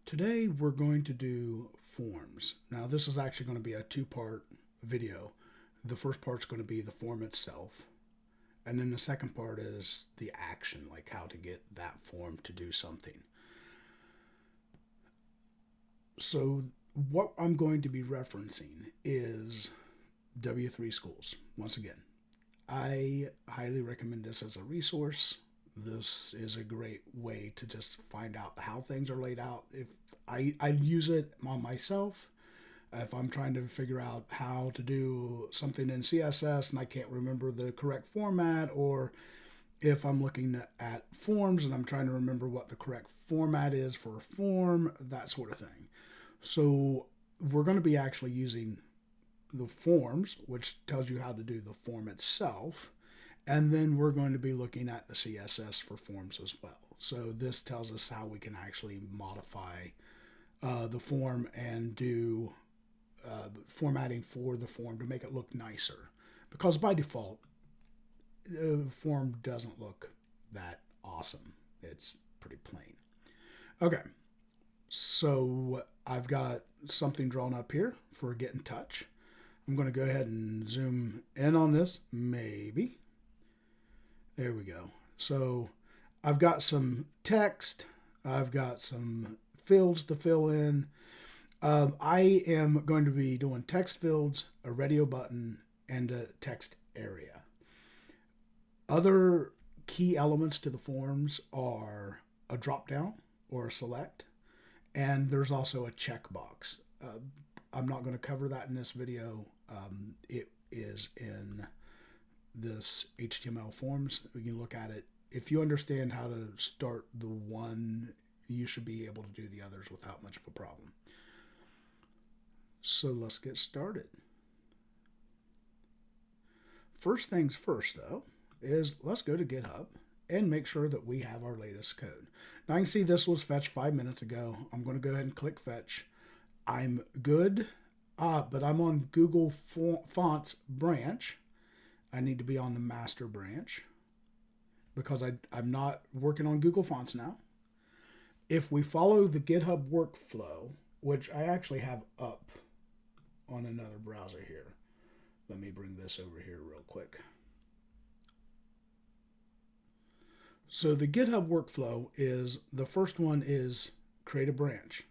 Today we're going to do forms. Now this is actually going to be a two-part video. The first part's going to be the form itself, and then the second part is the action, like how to get that form to do something. So what I'm going to be referencing is W3 Schools. Once again, I highly recommend this as a resource. This is a great way to just find out how things are laid out. If I use it on myself, if I'm trying to figure out how to do something in CSS and I can't remember the correct format, or if I'm looking at forms and I'm trying to remember what the correct format is for a form, that sort of thing. So we're going to be actually using the forms, which tells you how to do the form itself. And then we're going to be looking at the CSS for forms as well. So this tells us how we can actually modify the form and do formatting for the form to make it look nicer. Because by default, the form doesn't look that awesome. It's pretty plain. Okay, so I've got something drawn up here for get in touch. I'm going to go ahead and zoom in on this, maybe. There we go. So I've got some text. I've got some fields to fill in. I am going to be doing text fields, a radio button, and a text area. Other key elements to the forms are a drop down or a select, and there's also a checkbox. I'm not going to cover that in this video. It is in this HTML forms. We can look at it. If you understand how to start the one, you should be able to do the others without much of a problem. So let's get started. First things first, though, is let's go to GitHub and make sure that we have our latest code. Now I can see this was fetched 5 minutes ago. I'm going to go ahead and click fetch. I'm good, but I'm on Google Fonts branch. I need to be on the master branch because I'm not working on Google Fonts now. If we follow the GitHub Workflow, which I actually have up on another browser here. Let me bring this over here real quick. So the GitHub Workflow is, the first one is create a branch.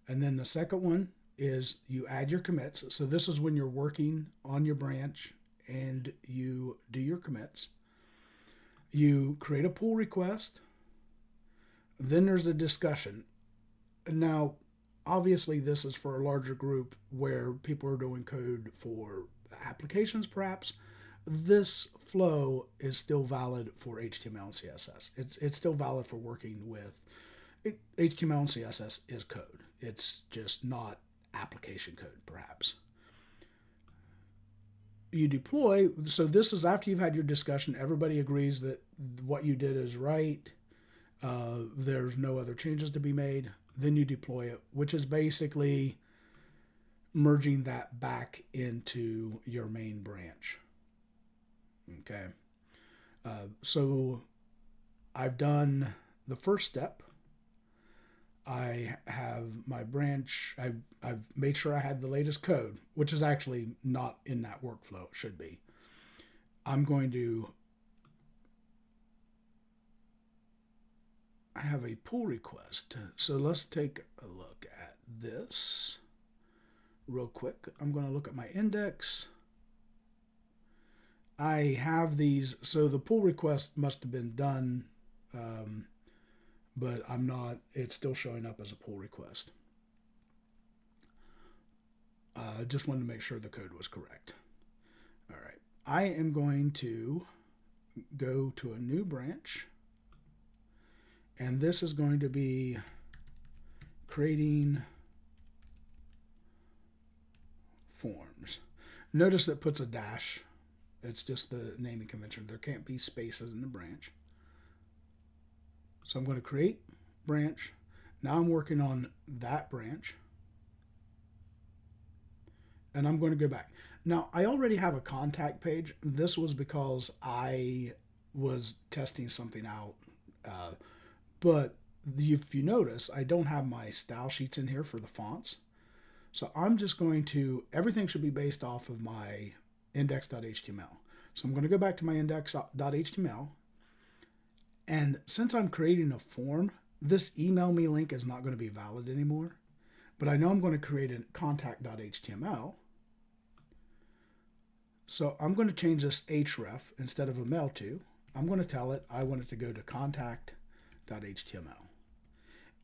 And then the second one is you add your commits. So this is when you're working on your branch and you do your commits. You create a pull request. Then there's a discussion. Now, obviously, this is for a larger group where people are doing code for applications, perhaps. This flow is still valid for HTML and CSS. It's still valid for working with HTML and CSS is code. It's just not application code, perhaps. You deploy, so this is after you've had your discussion. Everybody agrees that what you did is right. There's no other changes to be made. Then you deploy it, which is basically merging that back into your main branch. Okay. So I've done the first step. I have my branch. I've made sure I had the latest code, which is actually not in that workflow. It should be. I'm going to, I have a pull request. So let's take a look at this real quick. I'm going to look at my index. I have these. So the pull request must have been done. But I'm not, it's still showing up as a pull request. I just wanted to make sure the code was correct. All right. I am going to go to a new branch. And this is going to be creating forms. Notice it puts a dash. It's just the naming convention. There can't be spaces in the branch. So I'm going to create branch. Now I'm working on that branch. And I'm going to go back. Now I already have a contact page. This was because I was testing something out. But if you notice, I don't have my style sheets in here for the fonts. So I'm just going to, everything should be based off of my index.html. So I'm going to go back to my index.html. And since I'm creating a form, this email me link is not going to be valid anymore. But I know I'm going to create a contact.html. So I'm going to change this href instead of a mail to. I'm going to tell it I want it to go to contact.html.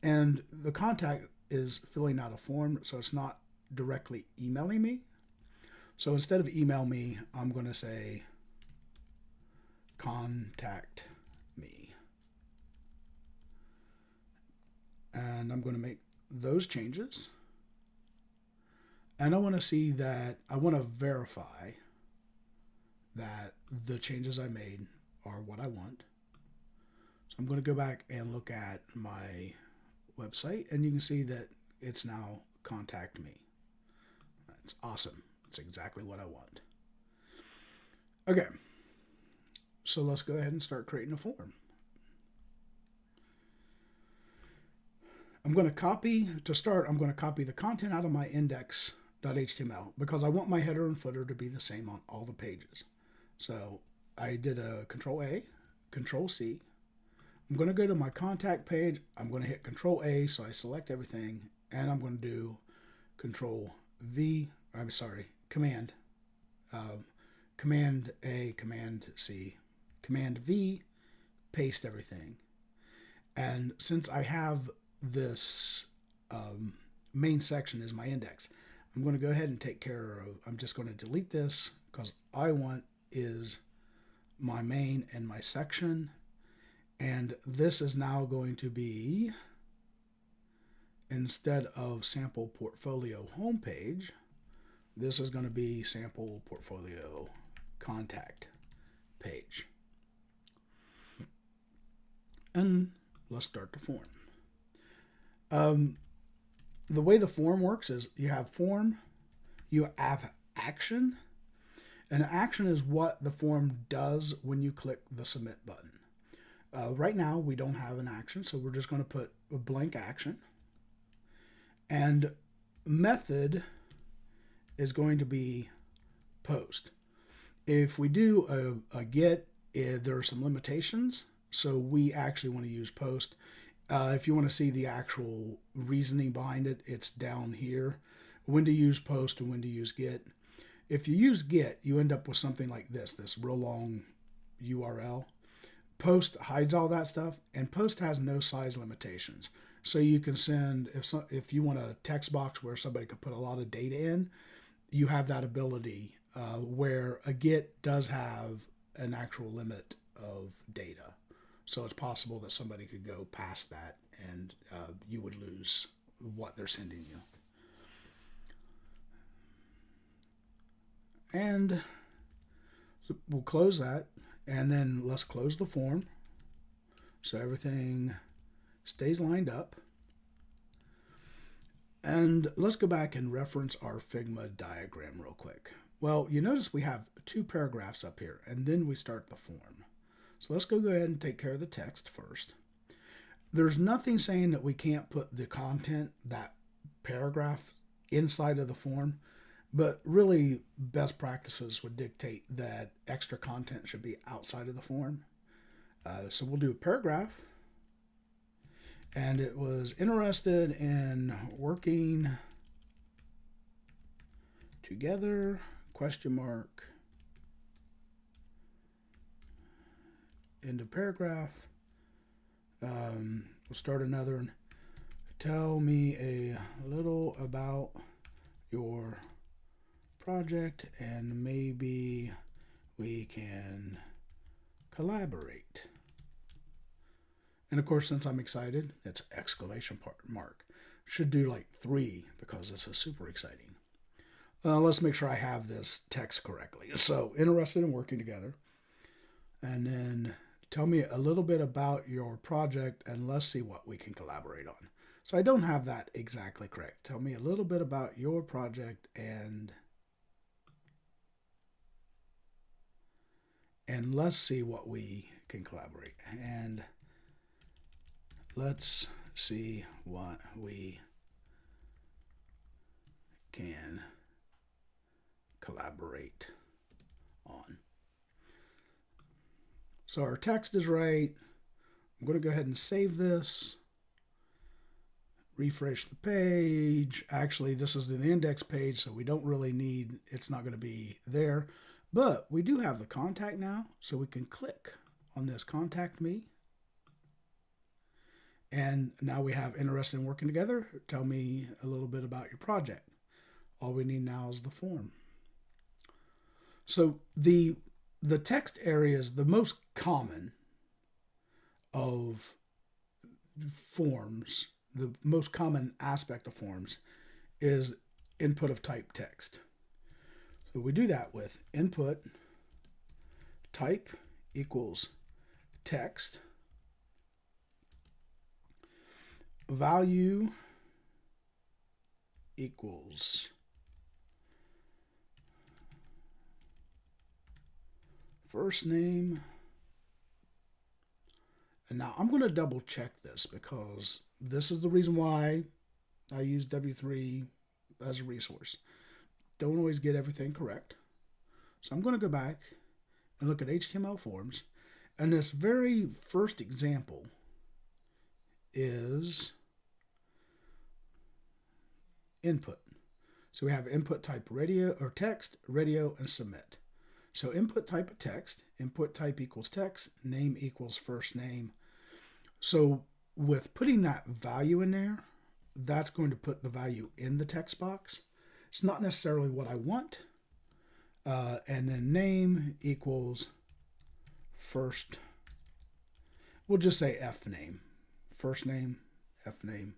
And the contact is filling out a form, so it's not directly emailing me. So instead of email me, I'm going to say contact me. And I'm going to make those changes. And I want to see that, I want to verify that the changes I made are what I want. So I'm going to go back and look at my website, and you can see that it's now contact me. That's awesome. It's exactly what I want. Okay, so let's go ahead and start creating a form. I'm going to copy the content out of my index.html because I want my header and footer to be the same on all the pages. So I did a Control A, Control C. I'm going to go to my contact page. I'm going to hit Control A so I select everything, and I'm going to do Command A, Command C, Command V, paste everything. And since I have this main section is my index, I'm going to go ahead and take care of, I'm just going to delete this because I want is my main and my section. And this is now going to be, instead of sample portfolio homepage, this is going to be sample portfolio contact page. And let's start the form. The way the form works is you have form, you have action, and action is what the form does when you click the submit button. Right now we don't have an action, so we're just going to put a blank action. And method is going to be post. If we do a get, there are some limitations, so we actually want to use post. If you want to see the actual reasoning behind it, it's down here. When to use post and when to use get. If you use get, you end up with something like this real long URL. Post hides all that stuff, and post has no size limitations. So you can send, if you want a text box where somebody could put a lot of data in, you have that ability where a get does have an actual limit of data. So it's possible that somebody could go past that and you would lose what they're sending you. And so we'll close that, and then let's close the form so everything stays lined up. And let's go back and reference our Figma diagram real quick. Well, you notice we have 2 paragraphs up here, and then we start the form. So let's go ahead and take care of the text first. There's nothing saying that we can't put the content, that paragraph, inside of the form, but really best practices would dictate that extra content should be outside of the form. So we'll do a paragraph. And it was interested in working together, question mark, end of paragraph. We'll start another one. Tell me a little about your project and maybe we can collaborate. And of course, since I'm excited, it's exclamation mark. Should do like 3 because this is super exciting. Let's make sure I have this text correctly. So, interested in working together. And then tell me a little bit about your project and let's see what we can collaborate on. So I don't have that exactly correct. Tell me a little bit about your project and let's see what we can collaborate. And let's see what we can collaborate on. So our text is right. I'm going to go ahead and save this. Refresh the page. Actually, this is the index page, so we don't really need, it's not going to be there. But we do have the contact now, so we can click on this contact me. And now we have interested in working together. Tell me a little bit about your project. All we need now is the form. So the text area is the most common of forms. The most common aspect of forms is input of type text. So we do that with input type equals text, value equals first name. And now I'm going to double check this because this is the reason why I use W3 as a resource. Don't always get everything correct. So I'm going to go back and look at HTML forms. And this very first example is input. So we have input type radio or text, radio, and submit. So input type of text, input type equals text, name equals first name. So with putting that value in there, that's going to put the value in the text box. It's not necessarily what I want. And then name equals first, we'll just say F name. First name, F name.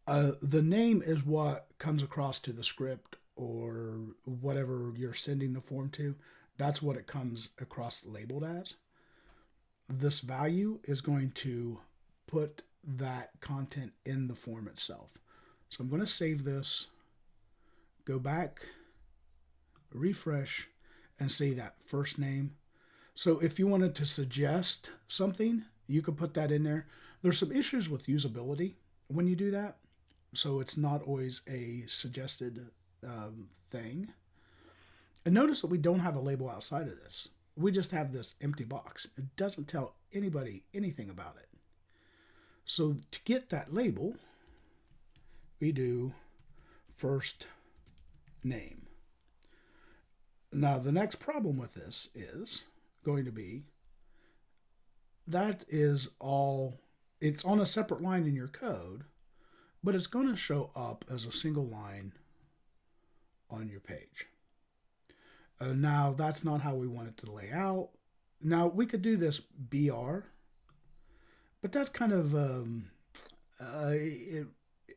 The name is what comes across to the script or whatever you're sending the form to. That's what it comes across labeled as. This value is going to put that content in the form itself. So I'm going to save this, go back, refresh, and see that first name. So if you wanted to suggest something, you could put that in there. There's some issues with usability when you do that. So it's not always a suggested thing. And notice that we don't have a label outside of this. We just have this empty box. It doesn't tell anybody anything about it. So to get that label, we do first name. Now the next problem with this is going to be that is all, it's on a separate line in your code, but it's going to show up as a single line on your page. Now, that's not how we want it to lay out. Now, we could do this BR, but that's kind of,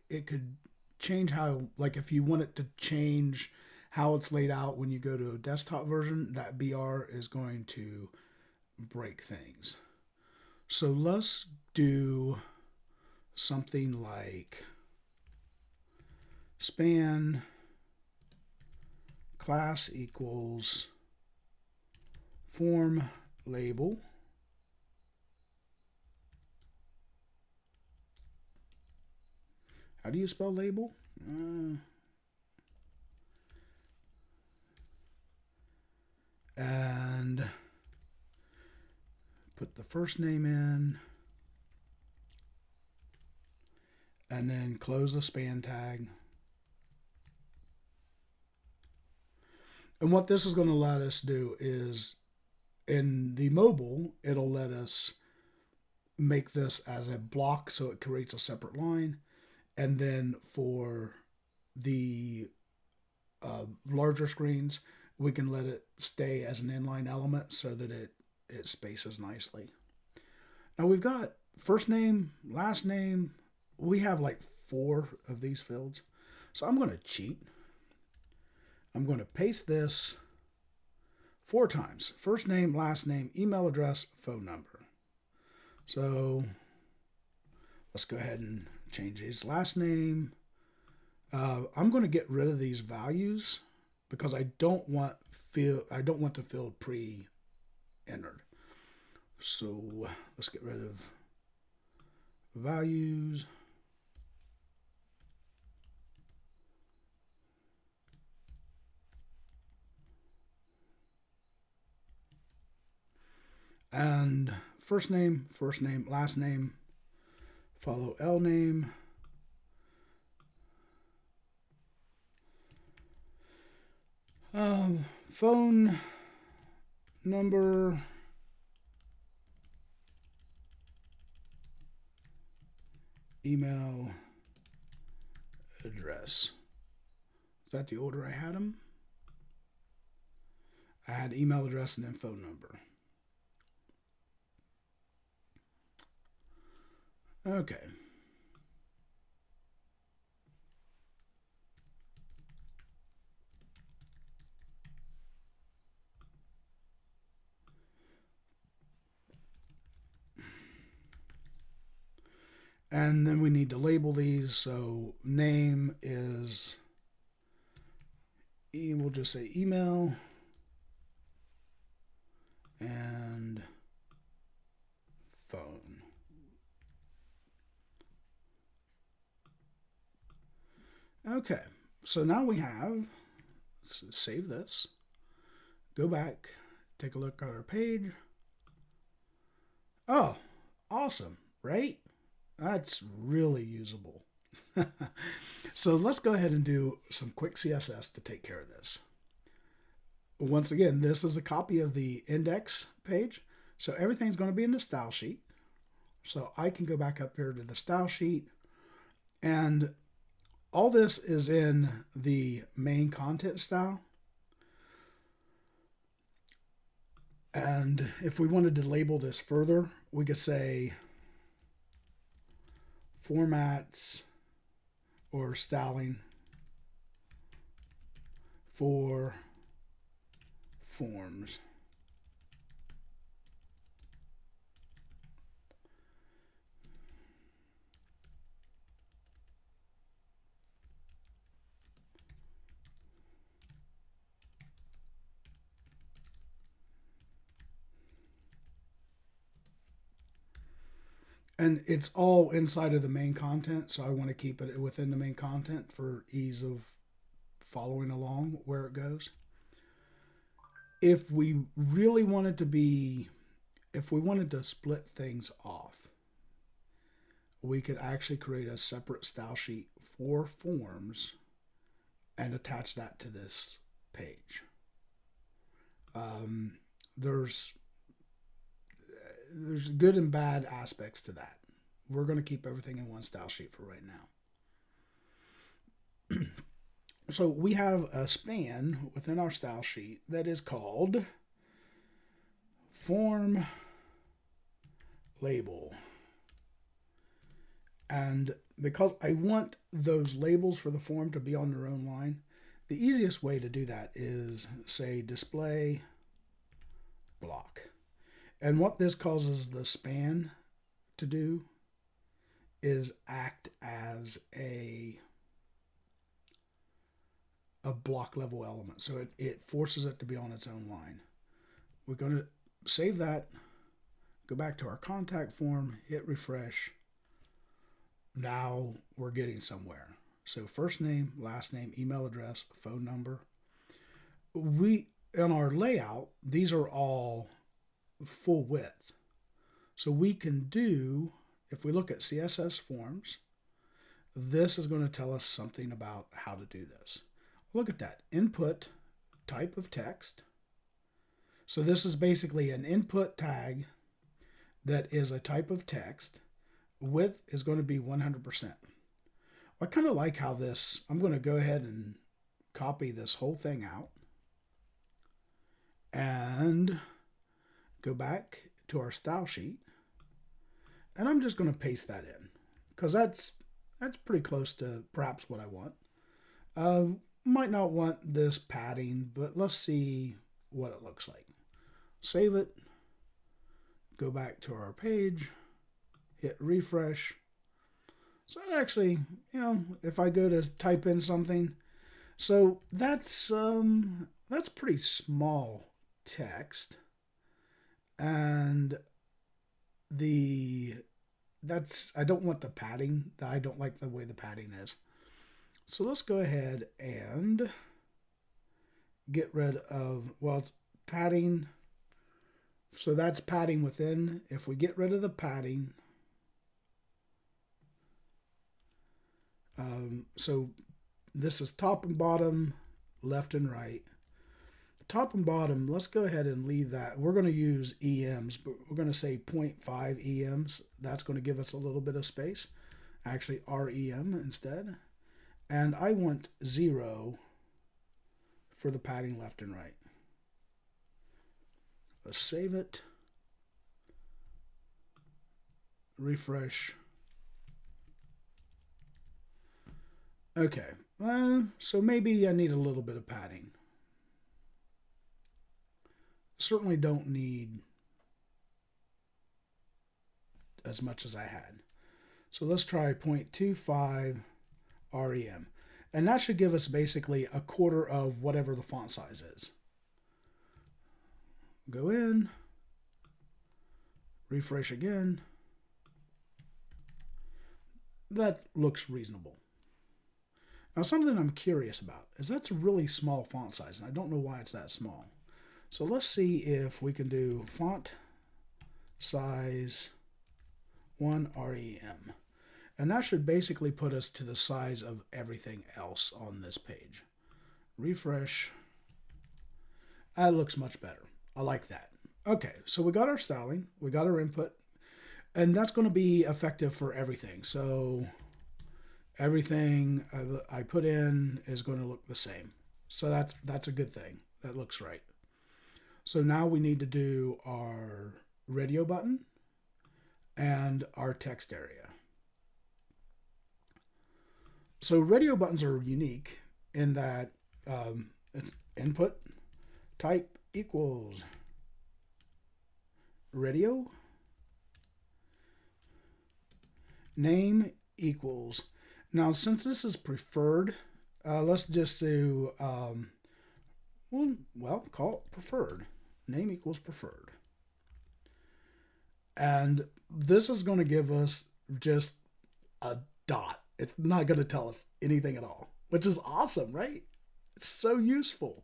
it could change how, like if you want it to change how it's laid out when you go to a desktop version, that BR is going to break things. So let's do something like span class equals form label. How do you spell label? And put the first name in, and then close the span tag. And what this is going to let us do is, in the mobile, it'll let us make this as a block so it creates a separate line. And then for the larger screens, we can let it stay as an inline element so that it spaces nicely. Now we've got first name, last name. We have like 4 of these fields. So I'm going to cheat. I'm going to paste this 4 times. First name, last name, email address, phone number. So let's go ahead and change his last name. I'm going to get rid of these values because I don't want the field pre-entered. So let's get rid of values. And first name, last name, follow L name. Phone number, email address. Is that the order I had them? I had email address and then phone number. Okay. And then we need to label these. So name is, we'll just say email, and phone. Okay, so now we have, let's save this, go back, take a look at our page. Oh, awesome, right? That's really usable. So let's go ahead and do some quick CSS to take care of this. Once again, this is a copy of the index page. So everything's going to be in the style sheet. So I can go back up here to the style sheet, and all this is in the main content style. And if we wanted to label this further, we could say formats or styling for forms. And it's all inside of the main content, so I want to keep it within the main content for ease of following along where it goes. If we really wanted to be, if we wanted to split things off, we could actually create a separate style sheet for forms and attach that to this page. There's good and bad aspects to that. We're going to keep everything in one style sheet for right now. So we have a span within our style sheet that is called form label. And because I want those labels for the form to be on their own line, the easiest way to do that is say display block. And what this causes the span to do is act as a block level element. So it forces it to be on its own line. We're going to save that, go back to our contact form, hit refresh. Now we're getting somewhere. So first name, last name, email address, phone number. In our layout, these are all full width. So we can do, if we look at CSS Forms, this is going to tell us something about how to do this. Look at that. Input type of text. So this is basically an input tag that is a type of text. Width is going to be 100%. I kind of like how this, I'm going to go ahead and copy this whole thing out and go back to our style sheet. And I'm just going to paste that in because that's pretty close to perhaps what I want. Might not want this padding, but let's see what it looks like. Save it. Go back to our page. Hit refresh. So actually, if I go to type in something, so that's pretty small text, and the I don't want the padding. I don't like the way the padding is. So let's go ahead and get rid of, well, it's padding. So that's padding within. If we get rid of the padding, so this is top and bottom, left and right. Top and bottom, let's go ahead and leave that. We're going to use EMs, but we're going to say 0.5 EMs. That's going to give us a little bit of space. Actually, REM instead. And I want 0 for the padding left and right. Let's save it. Refresh. Okay, so maybe I need a little bit of padding. Certainly don't need as much as I had. So let's try 0.25 REM. And that should give us basically a quarter of whatever the font size is. Go in, refresh again. That looks reasonable. Now something I'm curious about is that's a really small font size, and I don't know why it's that small. So let's see if we can do font size 1 REM. And that should basically put us to the size of everything else on this page. Refresh. That looks much better. I like that. Okay, so we got our styling, we got our input, and that's going to be effective for everything. So everything I put in is going to look the same. So that's a good thing. That looks right. So now we need to do our radio button and our text area. So radio buttons are unique in that it's input type equals radio, name equals. Now since this is preferred, let's just do call it preferred. Name equals preferred. And this is going to give us just a dot. It's not going to tell us anything at all, which is awesome, right? It's so useful.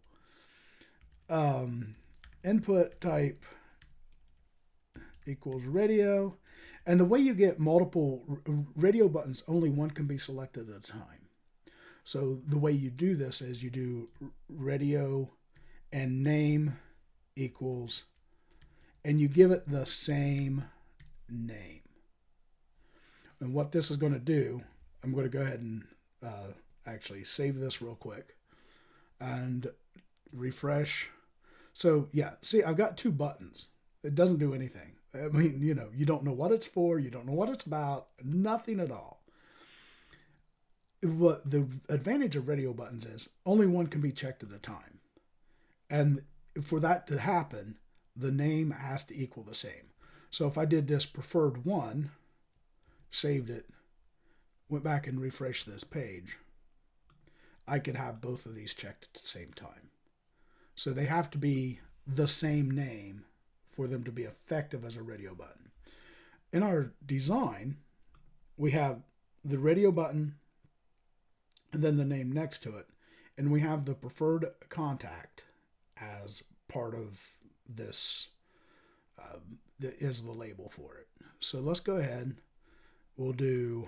Input type equals radio. And the way you get multiple radio buttons, only one can be selected at a time. So the way you do this is you do radio and name equals, and you give it the same name. And what this is going to do, I'm going to go ahead and actually save this real quick and refresh. So yeah, see, I've got 2 buttons. It doesn't do anything. I mean, you don't know what it's for. You don't know what it's about. Nothing at all. What the advantage of radio buttons is only one can be checked at a time. And for that to happen, the name has to equal the same. So if I did this preferred 1, saved it, went back and refreshed this page, I could have both of these checked at the same time. So they have to be the same name for them to be effective as a radio button. In our design, we have the radio button and then the name next to it. And we have the preferred contact as part of this, is the label for it. So let's go ahead. We'll do,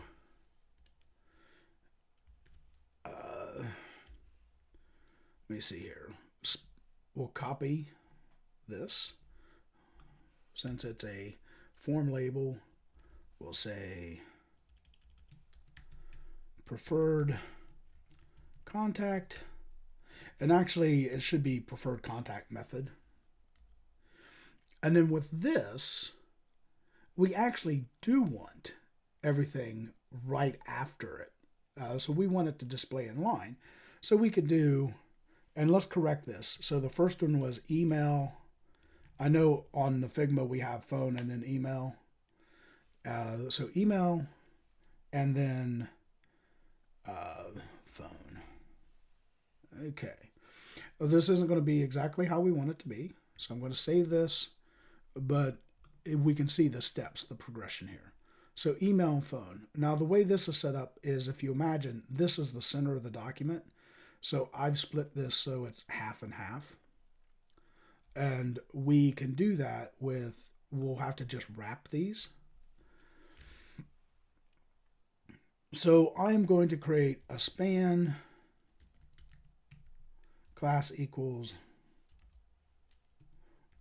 let me see here. We'll copy this. Since it's a form label, we'll say preferred contact. And actually, it should be preferred contact method. And then with this, we actually do want everything right after it. So we want it to display in line. So we could do, and let's correct this. So the first one was email. I know on the Figma we have phone and then email. So email and then phone. Okay. Well, this isn't going to be exactly how we want it to be. So I'm going to save this, but we can see the steps, the progression here. So email and phone. Now the way this is set up is, if you imagine, this is the center of the document. So I've split this so it's half and half. And we can do that with, we'll have to just wrap these. So I'm going to create a span class equals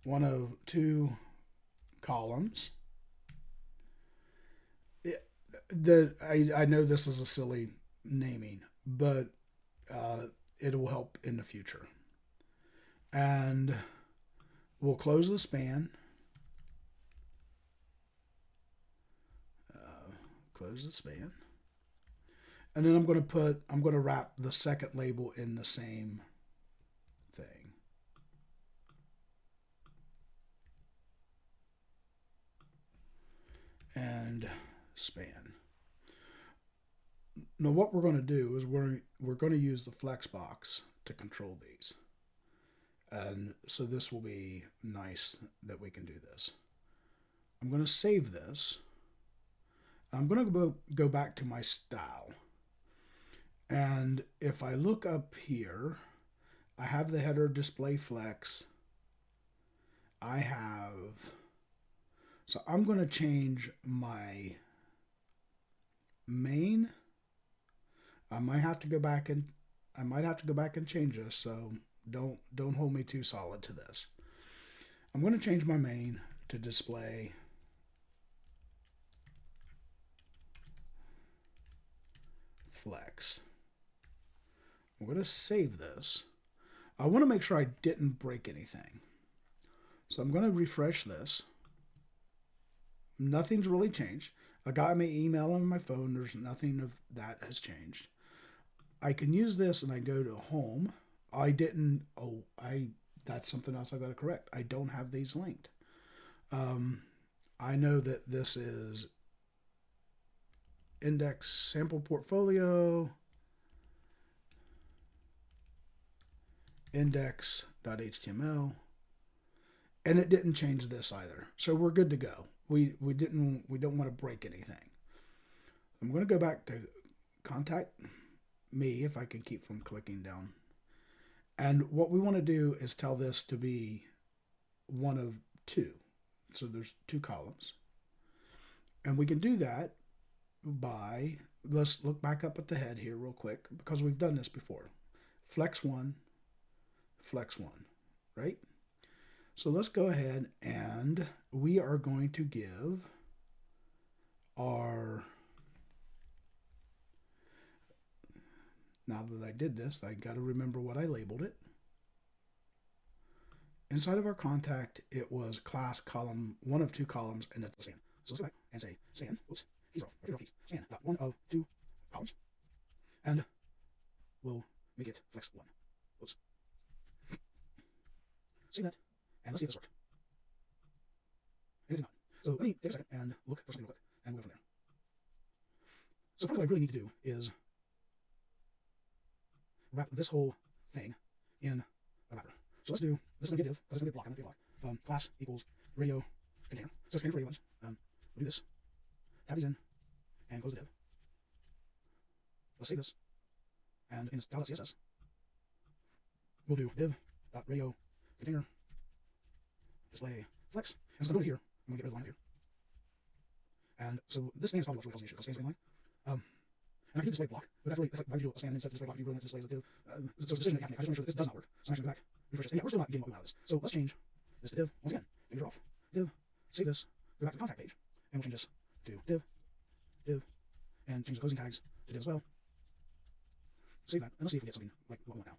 one of two columns. I know this is a silly naming, but it will help in the future. And we'll close the span. Close the span. And then I'm going to wrap the second label in the same thing. And span. Now what we're going to do is we're going to use the flex box to control these. And so this will be nice that we can do this. I'm going to save this. I'm going to go back to my style. And if I look up here, I have the header display flex. So I'm going to change my main. I might have to go back and change this, so don't hold me too solid to this. I'm going to change my main to display flex. I'm going to save this. I want to make sure I didn't break anything. So I'm going to refresh this. Nothing's really changed. I got my email on my phone. There's nothing of that has changed. I can use this and I go to home. That's something else I got to correct. I don't have these linked. I know that this is index sample portfolio, index.html, and it didn't change this either. So we're good to go. We don't want to break anything. I'm going to go back to contact me, if I can keep from clicking down. And what we want to do is tell this to be one of two. So there's two columns. And we can do that by, let's look back up at the head here real quick, because we've done this before. Flex 1, right? So let's go ahead and we are going to give our, now that I did this, I got to remember what I labeled it. Inside of our contact, it was class column, one of two columns, and it's the span. So let's go back and say span, oops, keys off, span, one of two columns. And we'll make it flex 1. Oops. Save that, and let's see if this worked. It did not. So let me take a second and look for something real quick, and we'll go from there. So part of what I really need to do is wrap this whole thing in a wrapper. So let's do, this is going to be a div, this is going to be a block, I'm going to do a block. Class equals radio container. So it's container for radio ones. We'll do this, tab these in, and close the div. Let's save this, and in .css, we'll do div.radio container display flex. And so I'm going to here, I'm going to get rid of the line here. And so this span is probably what's really causing the issue, because span line. And I can do display block, but that's really, that's like, why would you do a span instead of display block if you really want to display as a div? So it's a decision that you have to make. I just want to make sure that this does not work. So I'm actually going to go back, refresh this. And yeah, we're still not getting what we want out of this. So let's change this to div. Once again, fingers off. Div, save this, go back to the contact page, and we'll change this to div, and change the closing tags to div as well. Save that, and let's see if we get something like what we want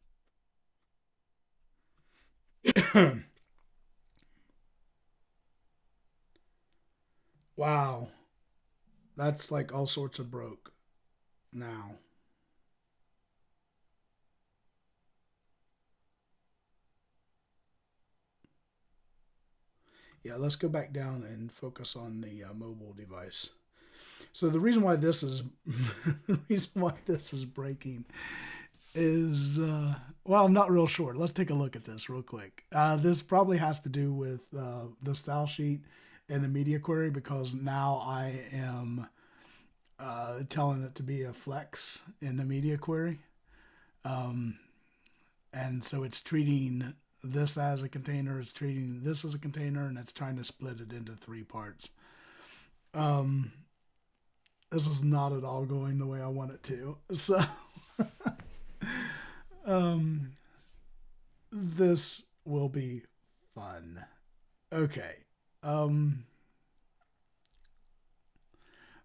now. Wow. That's like all sorts of broke now. Yeah, let's go back down and focus on the mobile device. So the reason why this is breaking is well, I'm not real sure. Let's take a look at this real quick. This probably has to do with the style sheet in the media query because now I am telling it to be a flex in the media query. And so it's treating this as a container, it's treating this as a container, and it's trying to split it into 3 parts. This is not at all going the way I want it to. So this will be fun. Okay.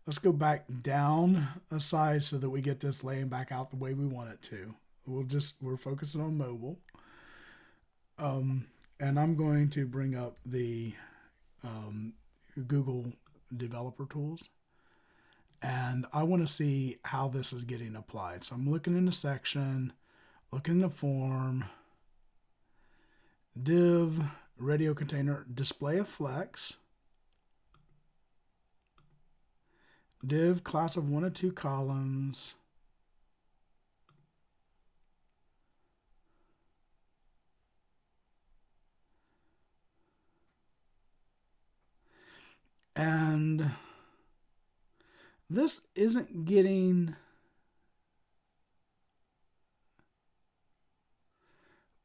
Let's go back down a size so that we get this laying back out the way we want it to. We're focusing on mobile. And I'm going to bring up the Google developer tools. And I want to see how this is getting applied. So I'm looking in the section, looking in the form, div, radio container, display a flex, div, class of 1 of 2 columns, and this isn't getting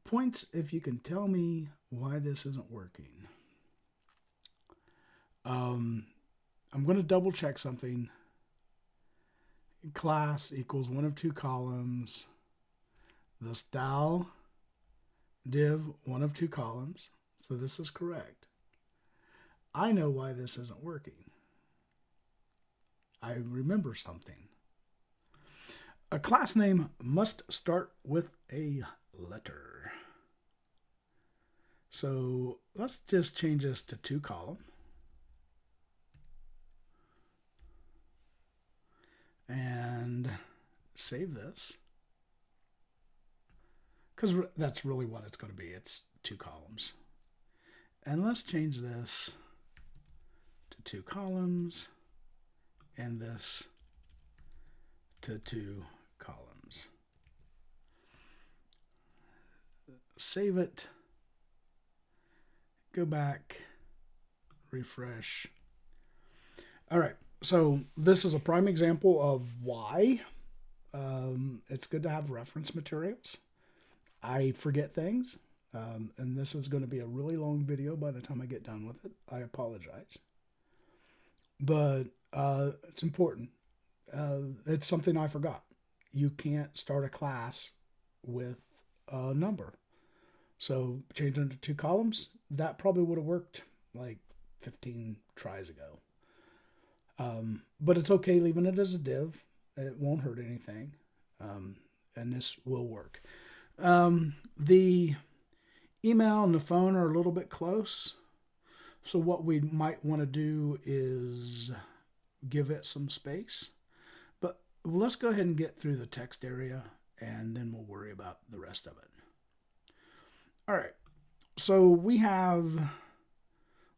points if you can tell me why this isn't working. I'm going to double check something. Class equals 1 of 2 columns. The style div 1 of 2 columns. So this is correct. I know why this isn't working. I remember something. A class name must start with a letter. So let's just change this to 2 column. And save this. Because that's really what it's going to be. It's 2 columns. And let's change this to 2 columns. And this to 2 columns. Save it. Go back. Refresh. All right. So this is a prime example of why it's good to have reference materials. I forget things. And this is going to be a really long video by the time I get done with it. I apologize. But it's important. It's something I forgot. You can't start a class with a number. So changing it to 2 columns, that probably would have worked like 15 tries ago. But it's okay leaving it as a div. It won't hurt anything. And this will work. The email and the phone are a little bit close. So what we might want to do is give it some space. But let's go ahead and get through the text area, and then we'll worry about the rest of it. All right. So we have,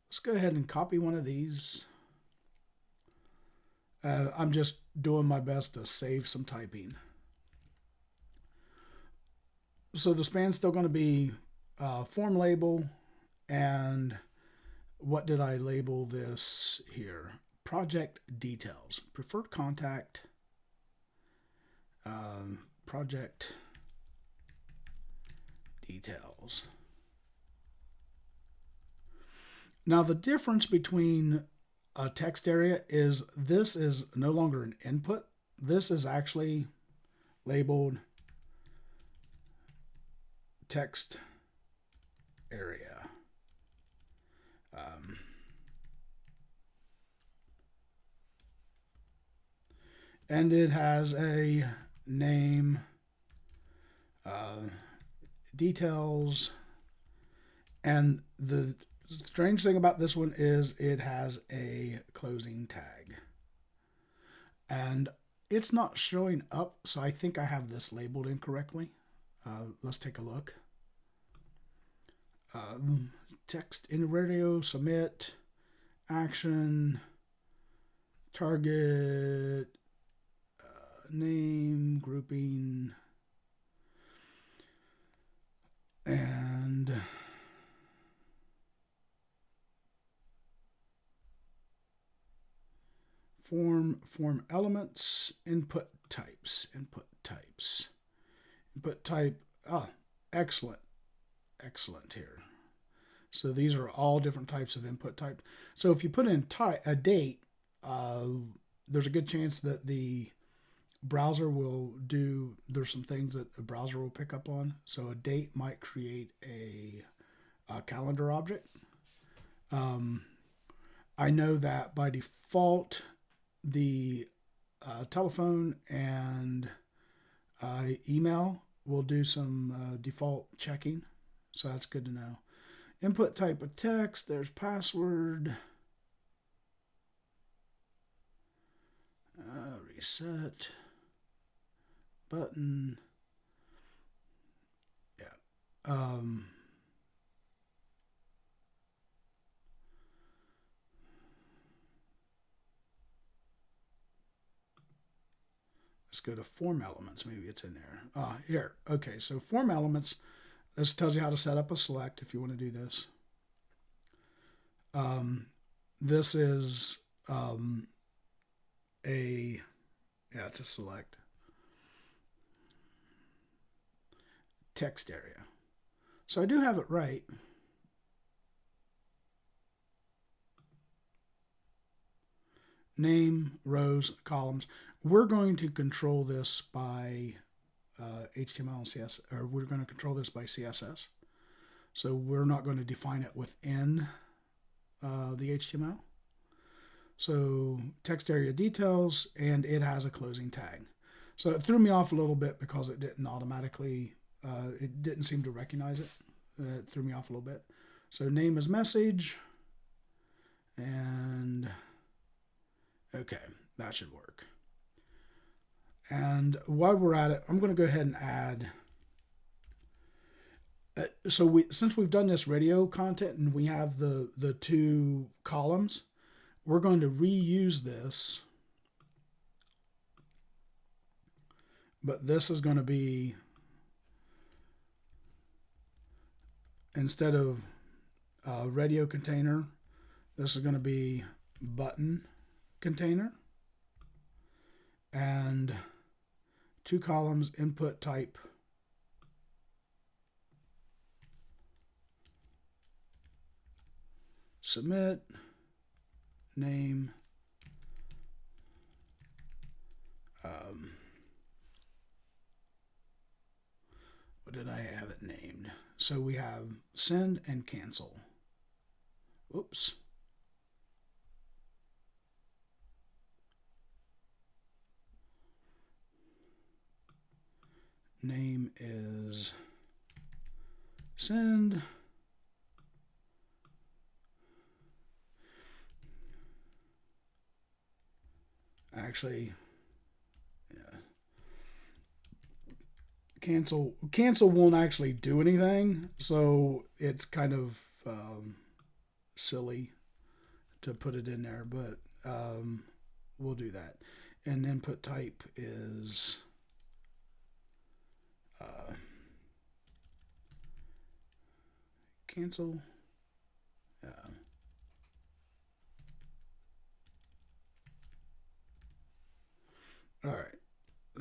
let's go ahead and copy one of these. I'm just doing my best to save some typing. So the span's still going to be form label, and what did I label this here? Project details, preferred contact, project details. Now the difference between a text area is this is no longer an input. This is actually labeled text area. And it has a name, details, and the strange thing about this one is it has a closing tag. And it's not showing up, so I think I have this labeled incorrectly. Let's take a look. Text in radio, submit, action, target, name, grouping, and form elements, input types. Input type, excellent here. So these are all different types of input type. So if you put in a date, there's a good chance that the browser will there's some things that the browser will pick up on. So a date might create a calendar object. I know that by default, the telephone and email will do some default checking. So that's good to know. Input type of text, there's password. Reset. Button. Yeah. Let's go to form elements. Maybe it's in there. Here. Okay, so form elements. This tells you how to set up a select if you want to do this. This is it's a select. Text area. So I do have it right. Name, rows, columns. We're going to control this by HTML and CSS, or we're going to control this by CSS. So we're not going to define it within the HTML. So text area details, and it has a closing tag. So it threw me off a little bit because it didn't automatically, it didn't seem to recognize it. It threw me off a little bit. So name is message, and okay, that should work. And while we're at it, I'm going to go ahead and add. Since we've done this radio content and we have the two columns, we're going to reuse this. But this is going to be, instead of radio container, this is going to be button container. And two columns, input type. Submit, name, what did I have it named? So we have send and cancel. Oops. Name is send. Actually, yeah. Cancel won't actually do anything, so it's kind of silly to put it in there, but we'll do that. And input type is cancel. All right,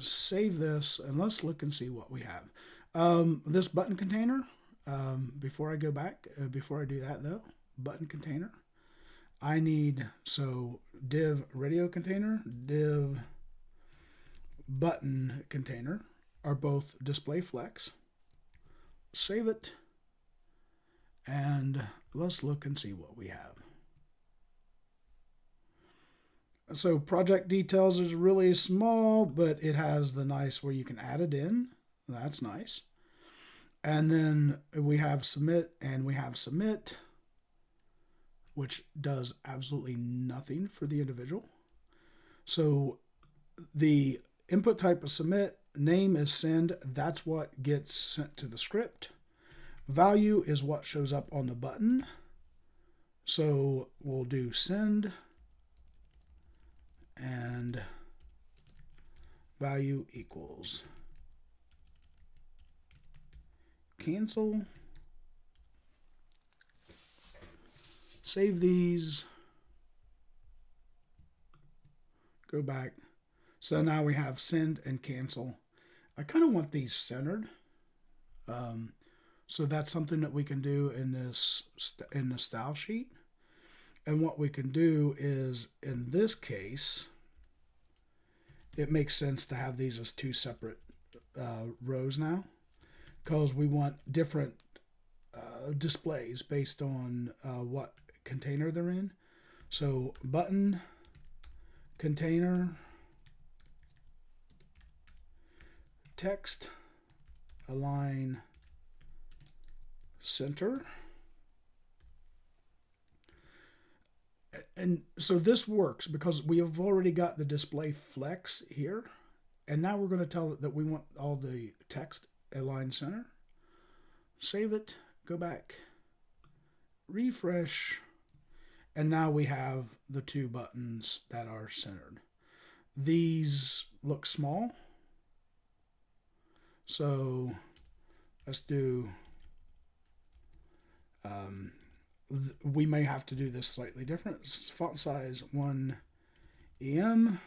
save this and let's look and see what we have. This button container, before I go back, before I do that though, button container, I need, so div radio container, div button container are both display flex. Save it, and let's look and see what we have. So project details is really small, but it has the nice where you can add it in. That's nice. And then we have submit, and we have submit, which does absolutely nothing for the individual. So the input type of submit, name is send. That's what gets sent to the script. Value is what shows up on the button. So we'll do send, and value equals cancel. Save these. go back. So now we have send and cancel. I kind of want these centered. So that's something that we can do in the style sheet. And what we can do is, in this case, it makes sense to have these as two separate rows now, because we want different displays based on what container they're in. So button, container, text, align, center. And so this works because we have already got the display flex here. And now we're going to tell it that we want all the text align center. Save it, go back, refresh, and now we have the two buttons that are centered. These look small, so let's do, we may have to do this slightly different. Font size 1 EM.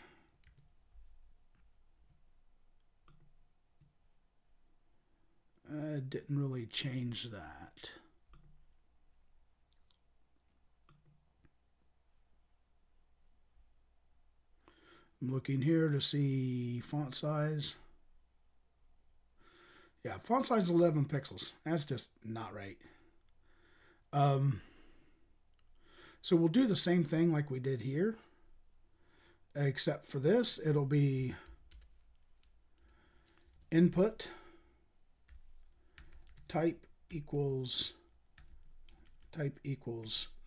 Didn't really change that. I'm looking here to see font size. Yeah, font size is 11 pixels. That's just not right. So we'll do the same thing like we did here, except for this, it'll be input type equals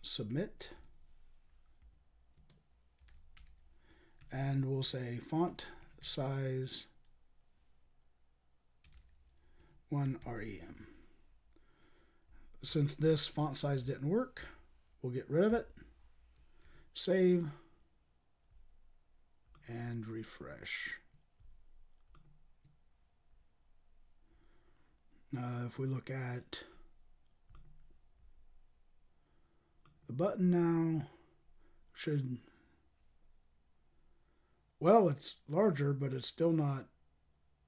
submit, and we'll say font size 1 REM. Since this font size didn't work, we'll get rid of it, save, and refresh. If we look at the button now, should, well, it's larger, but it's still not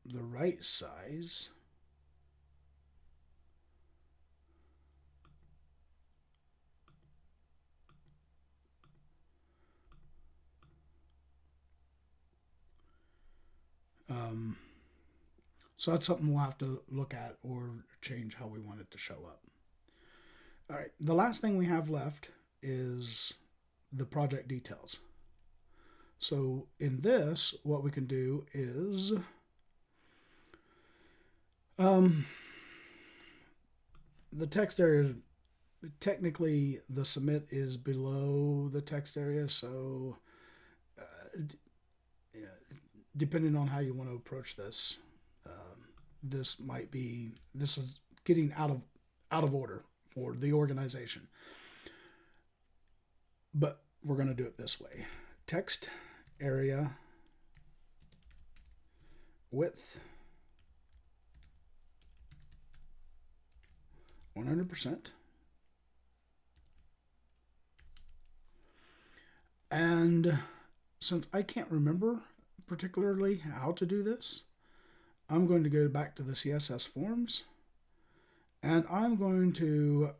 the right size. So that's something we'll have to look at or change how we want it to show up. All right, the last thing we have left is the project details. So in this, what we can do is the text area, technically the submit is below the text area, so depending on how you want to approach this, this is getting out of order for the organization. But we're going to do it this way. Text area width 100%. And since I can't remember particularly how to do this, I'm going to go back to the CSS Forms, and I'm going to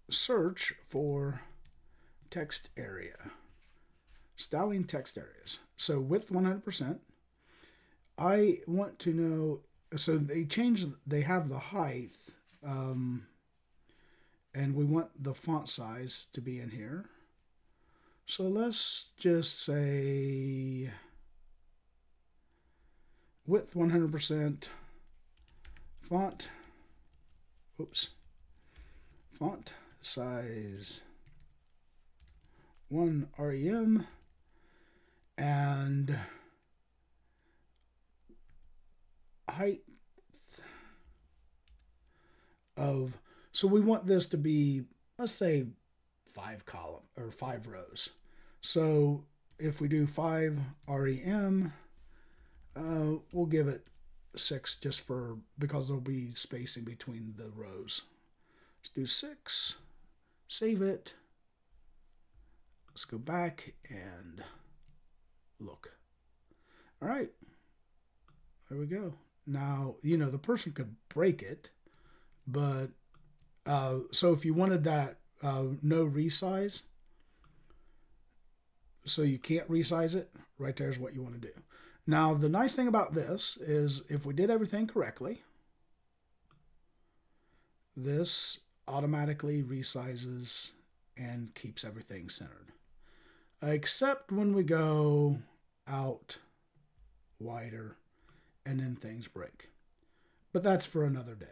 search for text area, styling text areas. So width 100%. I want to know, so they have the height, and we want the font size to be in here. So let's just say width 100%, font size 1 REM, and height of, so we want this to be, let's say 5 column or 5 rows. So if we do 5 REM, we'll give it 6 just because there'll be spacing between the rows. Let's do 6, save it. Let's go back and look. All right, there we go. Now, the person could break it, but so if you wanted that no resize, so you can't resize it, right there is what you want to do. Now, the nice thing about this is if we did everything correctly, this automatically resizes and keeps everything centered. Except when we go out wider and then things break. But that's for another day.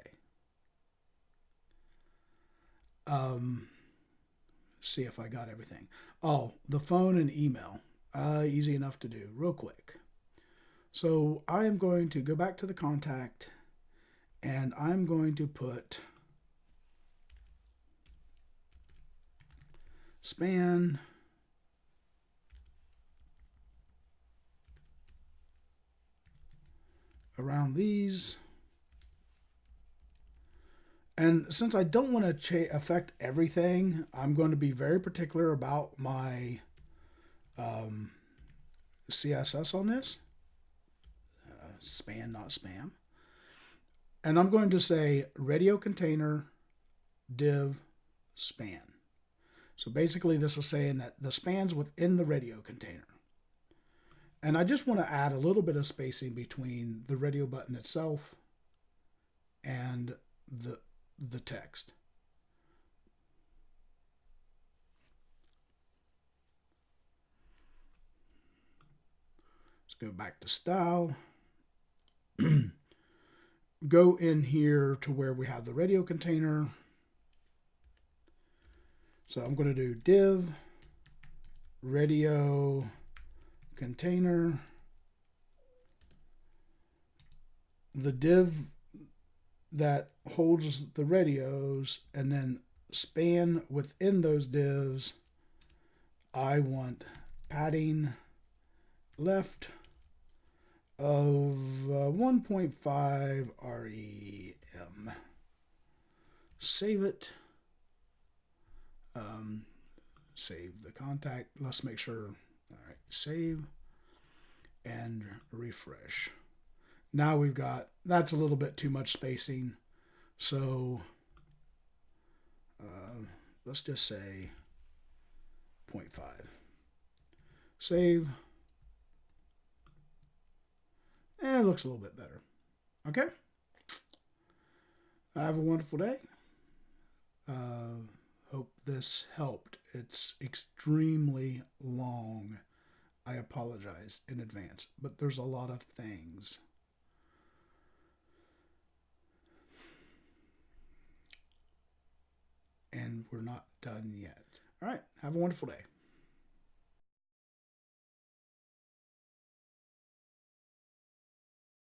See if I got everything. Oh, the phone and email. Easy enough to do, real quick. So I am going to go back to the contact and I'm going to put span around these. And since I don't want to affect everything, I'm going to be very particular about my CSS on this. Span, not spam. And I'm going to say radio container div span. So basically this is saying that the span's within the radio container. And I just want to add a little bit of spacing between the radio button itself and the text. Let's go back to style. Go in here to where we have the radio container. So I'm going to do div radio container. The div that holds the radios, and then span within those divs. I want padding left of 1.5 rem. Save it. Save the contact. Let's make sure. All right, save and refresh. Now we've got, that's a little bit too much spacing. So let's just say 0.5. Save. And it looks a little bit better. Okay. Have a wonderful day. Hope this helped. It's extremely long. I apologize in advance, but there's a lot of things. And we're not done yet. All right. Have a wonderful day.